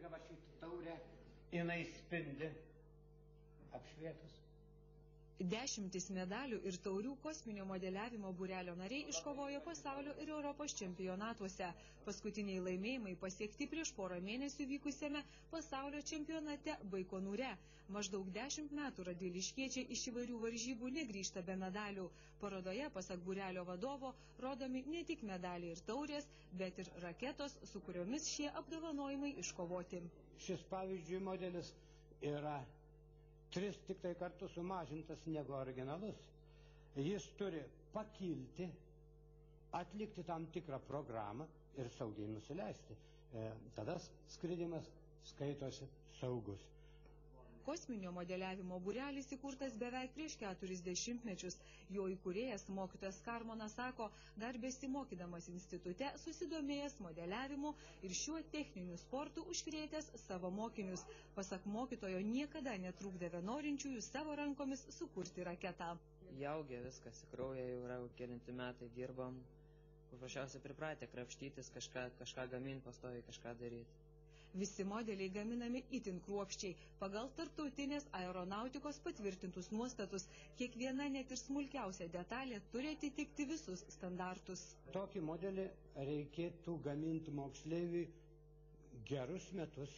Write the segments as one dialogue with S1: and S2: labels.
S1: staiga va šitą taurę, jinai spindi apšvietus.
S2: Dešimtis medalių ir taurių kosminio modeliavimo būrelio nariai iškovojo pasaulio ir Europos čempionatuose. Paskutiniai laimėjimai pasiekti prieš porą mėnesių vykusiame pasaulio čempionate Baikonūre. Maždaug 10 metų radviliškiečiai iš įvairių varžybų negrįžta be medalių. Parodoje, pasak būrelio vadovo, rodomi ne tik medaliai ir taurės, bet ir raketos, su kuriomis šie apdovanojimai iškovoti.
S1: Šis pavyzdžiui modelis yra 3 tik tai kartų sumažintas negu originalus. Jis turi pakilti, atlikti tam tikrą programą ir saugiai nusileisti. Tada skridimas skaitosi saugus.
S2: Kosminio modeliavimo būrelis įkurtas beveik prieš 40 mečius. Jo įkūrėjas mokytojas Karmonas sako, dar besimokydamas institute susidomėjęs modeliavimu ir šiuo techniniu sportu užkrėtęs savo mokinius. Pasak mokytojo, niekada netrūkdavę norinčiųjų savo rankomis sukurti raketą.
S3: Įaugę viskas į kraują, jau yra kelinti metai dirbam. Paprasčiausiai pripratę krapštytis, kažką gaminti, pastoviai kažką daryti.
S2: Visi modeliai gaminami itin kruopščiai, pagal tarptautinės aeronautikos patvirtintus nuostatus. Kiekviena net ir smulkiausia detalė turi atitikti visus standartus.
S1: Tokį modelį reikėtų gaminti moksleiviui gerus metus,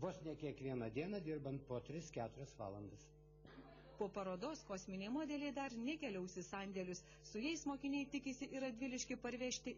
S1: vos ne kiekvieną dieną dirbant po 3-4 valandas.
S2: Po parodos kosminiai modeliai dar nekeliaus į sandėlius. Su jais mokiniai tikisi į Radviliškį parvežti